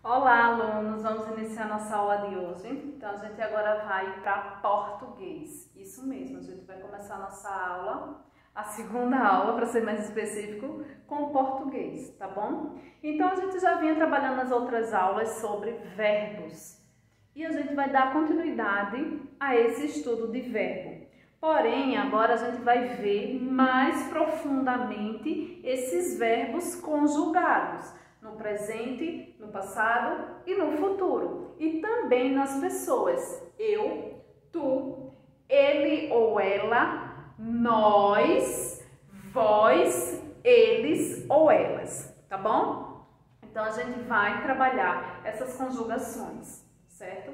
Olá, alunos! Vamos iniciar nossa aula de hoje. Então, a gente agora vai para português. Isso mesmo, a gente vai começar a nossa aula, a segunda aula, para ser mais específico, com português, tá bom? Então, a gente já vinha trabalhando nas outras aulas sobre verbos. E a gente vai dar continuidade a esse estudo de verbo. Porém, agora a gente vai ver mais profundamente esses verbos conjugados. No presente, no passado e no futuro. E também nas pessoas. Eu, tu, ele ou ela, nós, vós, eles ou elas. Tá bom? Então, a gente vai trabalhar essas conjugações, certo?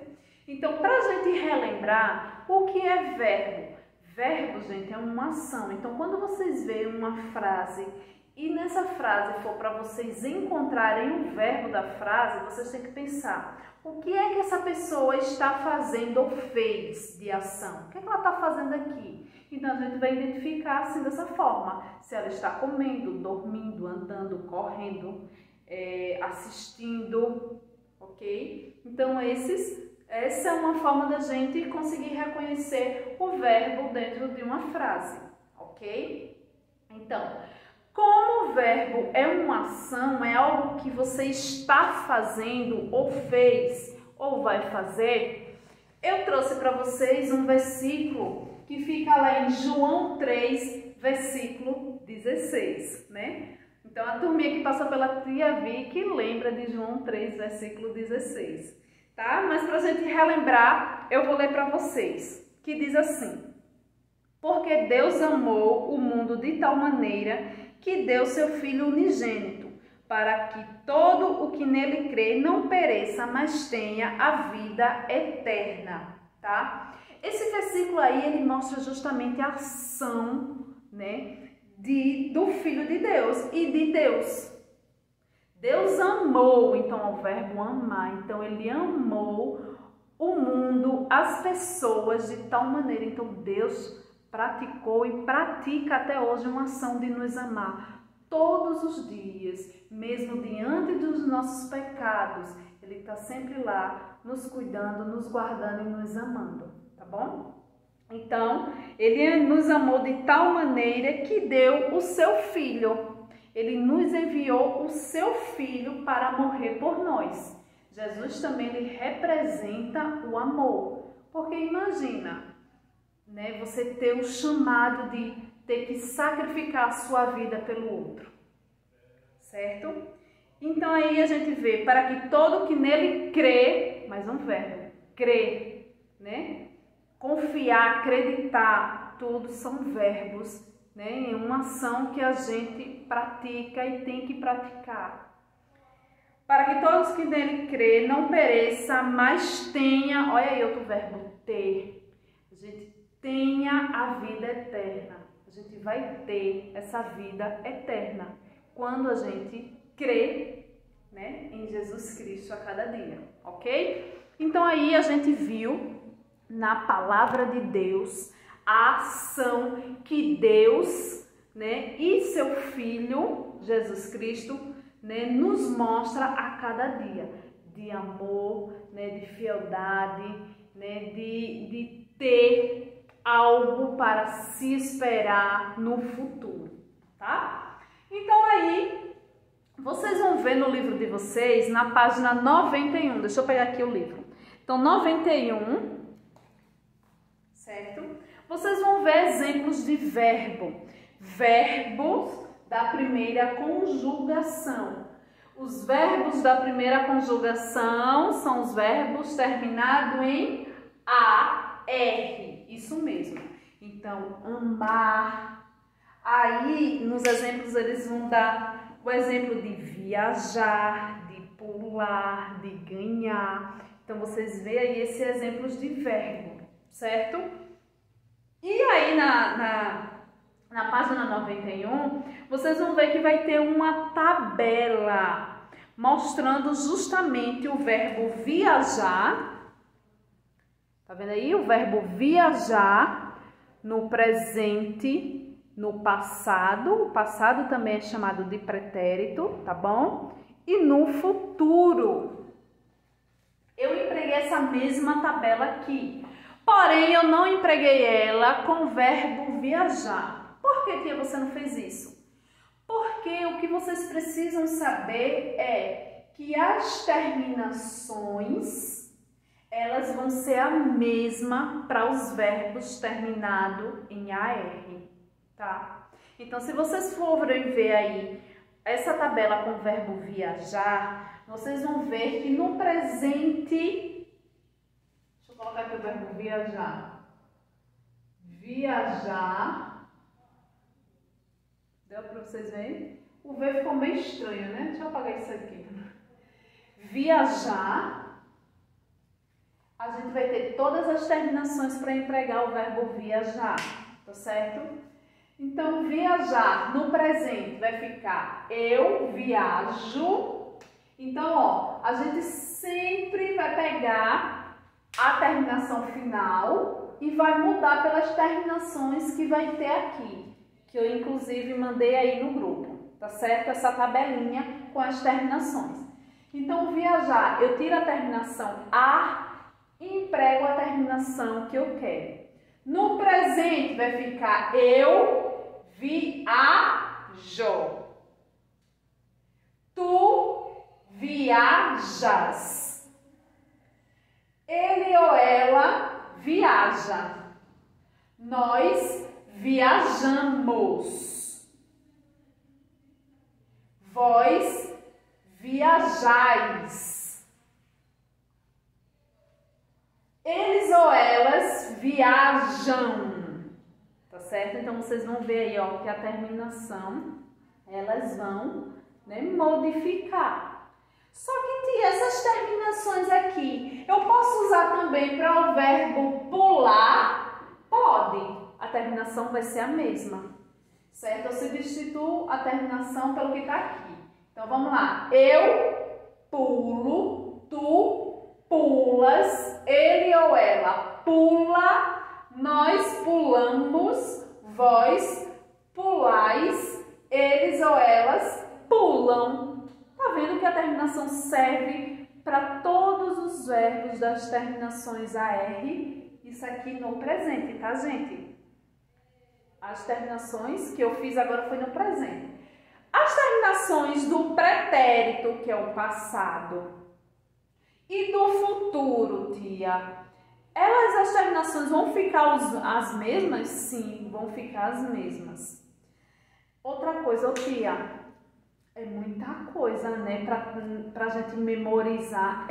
Então, para a gente relembrar, o que é verbo? Verbo, gente, é uma ação. Então, quando vocês veem uma frase e nessa frase for para vocês encontrarem o verbo da frase, vocês têm que pensar, o que é que essa pessoa está fazendo ou fez de ação? O que é que ela está fazendo aqui? Então, a gente vai identificar assim dessa forma, se ela está comendo, dormindo, andando, correndo, assistindo, ok? Então, essa é uma forma da gente conseguir reconhecer o verbo dentro de uma frase, ok? Então, como o verbo é uma ação, é algo que você está fazendo, ou fez, ou vai fazer, eu trouxe para vocês um versículo que fica lá em João 3, versículo 16, né? Então, a turminha que passa pela Tia Vicky lembra de João 3, versículo 16, tá? Mas para a gente relembrar, eu vou ler para vocês, que diz assim: porque Deus amou o mundo de tal maneira que deu seu Filho unigênito, para que todo o que nele crê não pereça, mas tenha a vida eterna, tá? Esse versículo aí, ele mostra justamente a ação, né, do Filho de Deus e de Deus. Deus amou, então é o verbo amar, então ele amou o mundo, as pessoas de tal maneira, então Deus praticou e pratica até hoje uma ação de nos amar todos os dias, mesmo diante dos nossos pecados. Ele está sempre lá, nos cuidando, nos guardando e nos amando, tá bom? Então, ele nos amou de tal maneira que deu o seu Filho. Ele nos enviou o seu Filho para morrer por nós. Jesus também ele representa o amor, porque imagina, né, você ter o chamado de ter que sacrificar a sua vida pelo outro, certo? Então aí a gente vê, para que todo que nele crê, mais um verbo, crer, né? Confiar, acreditar, tudo são verbos, né? Em uma ação que a gente pratica e tem que praticar. Para que todos que nele crê não pereça, mas tenha, olha aí outro verbo, ter. A gente tenha a vida eterna. A gente vai ter essa vida eterna quando a gente crê, né, em Jesus Cristo a cada dia, ok? Então aí a gente viu na palavra de Deus a ação que Deus, né, e seu Filho, Jesus Cristo, né, nos mostra a cada dia, de amor, né, de fialdade, né, de ter algo para se esperar no futuro, tá? Então aí, vocês vão ver no livro de vocês, na página 91, deixa eu pegar aqui o livro. Então, 91, certo? Vocês vão ver exemplos de verbo, verbos da primeira conjugação. Os verbos da primeira conjugação são os verbos terminados em AR. Isso mesmo. Então, amar. Aí, nos exemplos, eles vão dar o exemplo de viajar, de pular, de ganhar. Então, vocês veem aí esses exemplos de verbo, certo? E aí, na página 91, vocês vão ver que vai ter uma tabela mostrando justamente o verbo viajar. Tá vendo aí? O verbo viajar no presente, no passado. O passado também é chamado de pretérito, tá bom? E no futuro, essa mesma tabela aqui. Porém, eu não empreguei ela com o verbo viajar. Por que, tia, você não fez isso? Porque o que vocês precisam saber é que as terminações, elas vão ser a mesma para os verbos terminados em AR, tá? Então, se vocês forem ver aí essa tabela com o verbo viajar, vocês vão ver que no presente... Deixa eu colocar aqui o verbo viajar. Viajar. Deu para vocês verem? O V ficou meio estranho, né? Deixa eu apagar isso aqui. Viajar. A gente vai ter todas as terminações para empregar o verbo viajar, tá certo? Então, viajar no presente vai ficar eu viajo. Então, ó, a gente sempre vai pegar a terminação final e vai mudar pelas terminações que vai ter aqui, que eu inclusive mandei aí no grupo, tá certo? Essa tabelinha com as terminações. Então, viajar, eu tiro a terminação a e emprego a terminação que eu quero. No presente vai ficar eu viajo. Tu viajas. Ele ou ela viaja. Nós viajamos. Vós viajais. Eles ou elas viajam, tá certo? Então, vocês vão ver aí, ó, que a terminação, elas vão, né, modificar. Só que, tia, essas terminações aqui, eu posso usar também para o verbo pular? Pode. A terminação vai ser a mesma, certo? Eu substituo a terminação pelo que está aqui. Então, vamos lá. Eu pulo, tu pulas, ele ou ela pula, nós pulamos, vós pulais, eles ou elas pulam. Tá vendo que a terminação serve para todos os verbos das terminações AR? Isso aqui no presente, tá, gente? As terminações que eu fiz agora foi no presente. As terminações do pretérito, que é o passado, e do futuro, tia, as terminações vão ficar as mesmas? Sim, vão ficar as mesmas. Outra coisa, tia, é muita coisa, né, pra gente memorizar.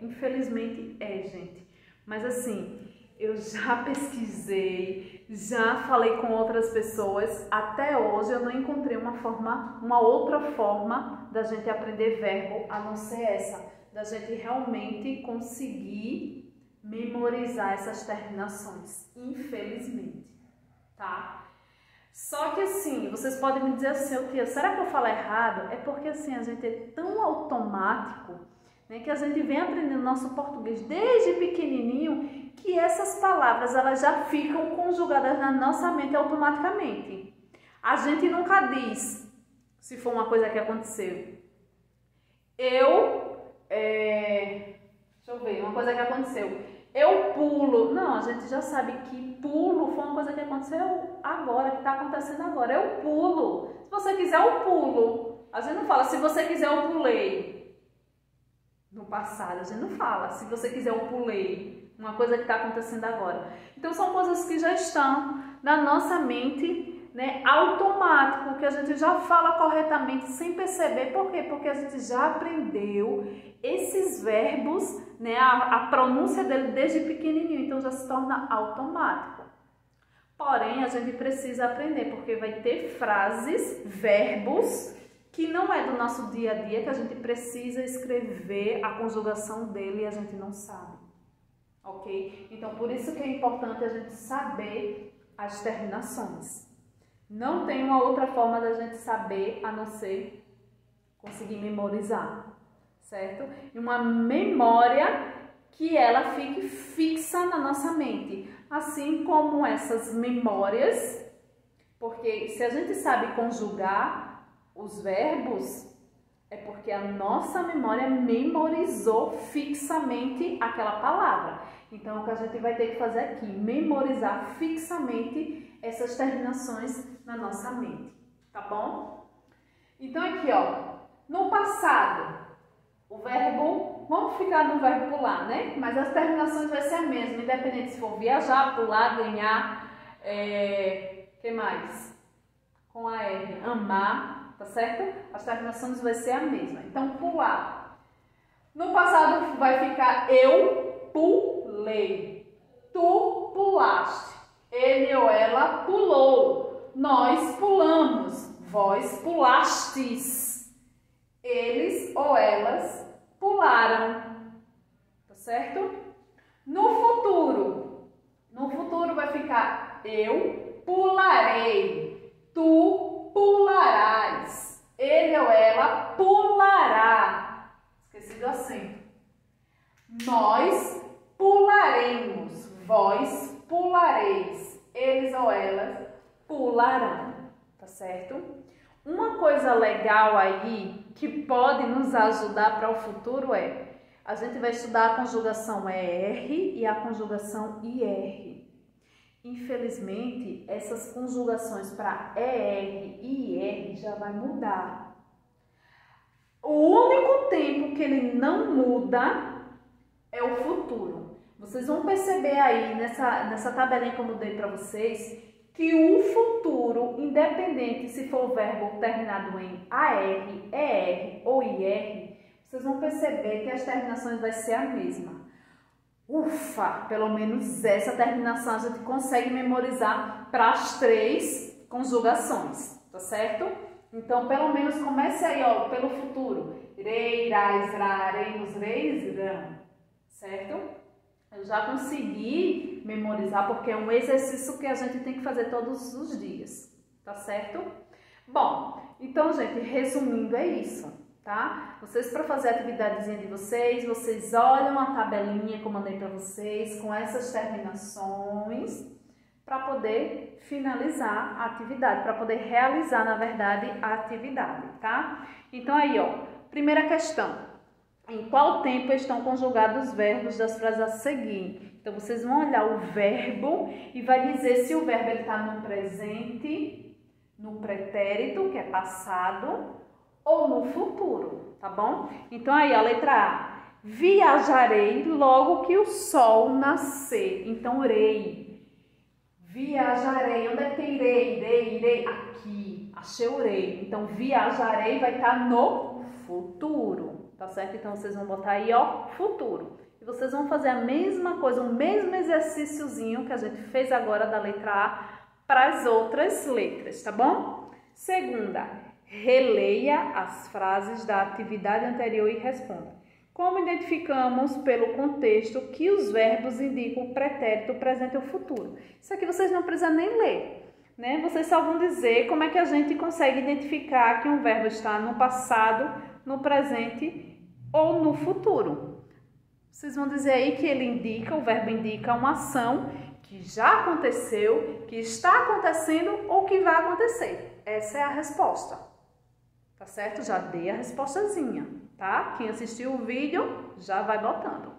Infelizmente gente. Mas assim, eu já pesquisei, já falei com outras pessoas, até hoje eu não encontrei uma outra forma da gente aprender verbo a não ser essa. Da gente realmente conseguir memorizar essas terminações, infelizmente, tá? Só que assim, vocês podem me dizer assim, tia, será que eu falo errado? É porque assim, a gente é tão automático, né, que a gente vem aprendendo nosso português desde pequenininho, que essas palavras, elas já ficam conjugadas na nossa mente automaticamente. A gente nunca diz, se for uma coisa que aconteceu, deixa eu ver, uma coisa que aconteceu. Eu pulo. Não, a gente já sabe que pulo foi uma coisa que aconteceu agora, que está acontecendo agora. Eu pulo. Se você quiser, eu pulo. A gente não fala, se você quiser, eu pulei. No passado, a gente não fala, se você quiser, eu pulei. Uma coisa que está acontecendo agora. Então, são coisas que já estão na nossa mente, né, automático, que a gente já fala corretamente sem perceber. Por quê? Porque a gente já aprendeu esses verbos, né, a pronúncia dele desde pequenininho, então já se torna automático. Porém, a gente precisa aprender, porque vai ter frases, verbos, que não é do nosso dia a dia, que a gente precisa escrever a conjugação dele e a gente não sabe, ok? Então, por isso que é importante a gente saber as terminações. Não tem uma outra forma da gente saber a não ser conseguir memorizar, certo? E uma memória que ela fique fixa na nossa mente, assim como essas memórias, porque se a gente sabe conjugar os verbos, É porque a nossa memória memorizou fixamente aquela palavra. Então, o que a gente vai ter que fazer aqui, memorizar fixamente essas terminações na nossa mente, tá bom? Então, aqui, ó, no passado, o verbo, vamos ficar no verbo pular, né? Mas as terminações vai ser a mesma, independente se for viajar, pular, ganhar, que mais? Com a R, amar, tá certo? As terminações vai ser a mesma. Então, pular. No passado vai ficar eu pulei, tu pulaste, ele ou ela pulou, nós pulamos, vós pulastes, eles ou elas pularam, tá certo? No futuro vai ficar eu pularei, tu pularás, ele ou ela pulará, esqueci do acento. Nós pularemos, vós pulareis, eles ou elas pularão, tá certo? Uma coisa legal aí que pode nos ajudar para o futuro a gente vai estudar a conjugação ER e a conjugação IR. Infelizmente, essas conjugações para ER e IR já vai mudar. O único tempo que ele não muda é o futuro. Vocês vão perceber aí nessa tabelinha que eu mudei para vocês que o futuro, independente se for o verbo terminado em AR, ER ou IR, vocês vão perceber que as terminações vai ser a mesma. Ufa, pelo menos essa terminação a gente consegue memorizar para as 3 conjugações, tá certo? Então, pelo menos comece aí, ó, pelo futuro. Irei, irás, iraremos, reis, irão, certo? Eu já consegui memorizar porque é um exercício que a gente tem que fazer todos os dias, tá certo? Bom, então, gente, resumindo, é isso, tá? Vocês, para fazer a atividadezinha de vocês olham a tabelinha que eu mandei para vocês com essas terminações para poder finalizar a atividade, para poder realizar, na verdade, a atividade, tá? Então, aí, ó, primeira questão. Em qual tempo estão conjugados os verbos das frases a seguir? Então, vocês vão olhar o verbo e vai dizer se o verbo está no presente, no pretérito, que é passado, ou no futuro, tá bom? Então, aí, a letra A. Viajarei logo que o sol nascer. Então, irei. Viajarei. Onde é que tem irei? Irei. Aqui. Achei o irei. Então, viajarei vai estar no futuro. Tá certo? Então, vocês vão botar aí, ó, futuro. E vocês vão fazer a mesma coisa, o mesmo exercíciozinho que a gente fez agora da letra A para as outras letras, tá bom? Segunda, releia as frases da atividade anterior e responda. Como identificamos pelo contexto que os verbos indicam o pretérito, o presente ou o futuro? Isso aqui vocês não precisam nem ler, né? Vocês só vão dizer como é que a gente consegue identificar que um verbo está no passado, no presente ou no futuro. Vocês vão dizer aí que ele indica, o verbo indica uma ação que já aconteceu, que está acontecendo ou que vai acontecer. Essa é a resposta. Tá certo? Já dei a respostazinha, tá? Quem assistiu o vídeo já vai botando.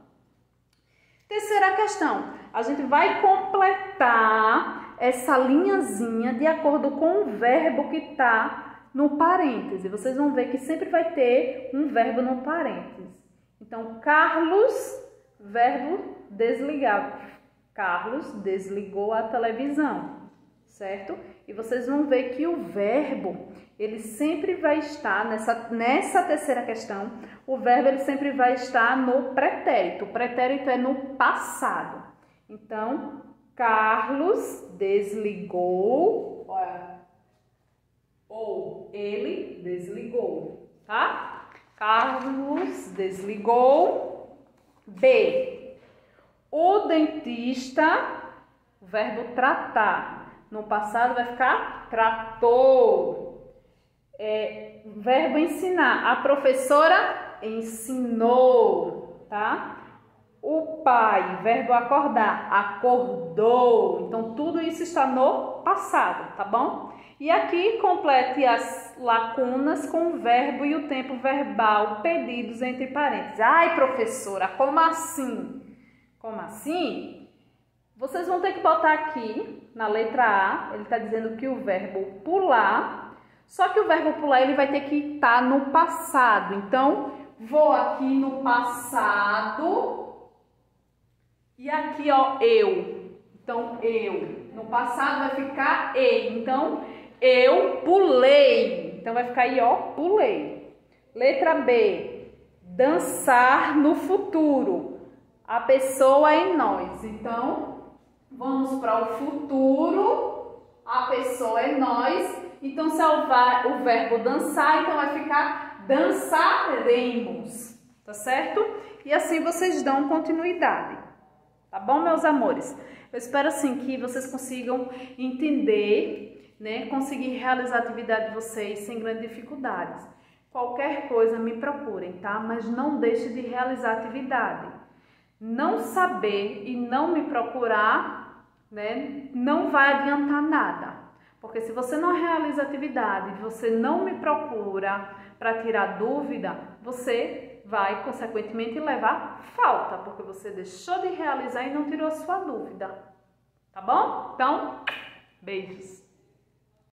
Terceira questão. A gente vai completar essa linhazinha de acordo com o verbo que está no parêntese. Vocês vão ver que sempre vai ter um verbo no parêntese. Então, Carlos, verbo desligar. Carlos desligou a televisão, certo? E vocês vão ver que o verbo, ele sempre vai estar, nessa terceira questão, o verbo ele sempre vai estar no pretérito. O pretérito é no passado. Então, Carlos desligou, olha, ou ele desligou, tá? Carlos desligou. B. O dentista, o verbo tratar. No passado vai ficar tratou. Verbo ensinar. A professora ensinou, tá? O pai, verbo acordar, acordou. Então, tudo isso está no passado, tá bom? E aqui complete as lacunas com o verbo e o tempo verbal pedidos entre parênteses. Ai, professora, como assim? Como assim? Vocês vão ter que botar aqui, na letra A, ele está dizendo que o verbo pular, só que o verbo pular ele vai ter que estar no passado. Então, vou aqui no passado e aqui, ó, eu. Então, eu. No passado vai ficar e. Então, eu pulei. Então, vai ficar aí, ó, pulei. Letra B, dançar no futuro. A pessoa é nós. Então, vamos para o futuro. A pessoa é nós. Então, se é o verbo dançar, então vai ficar dançaremos. Tá certo? E assim vocês dão continuidade. Tá bom, meus amores? Eu espero assim que vocês consigam entender, né? Conseguir realizar a atividade de vocês sem grandes dificuldades. Qualquer coisa me procurem, tá? Mas não deixe de realizar a atividade. Não saber e não me procurar, né? Não vai adiantar nada. Porque se você não realiza a atividade, você não me procura para tirar dúvida, você vai, consequentemente, levar falta, porque você deixou de realizar e não tirou a sua dúvida. Tá bom? Então, beijos!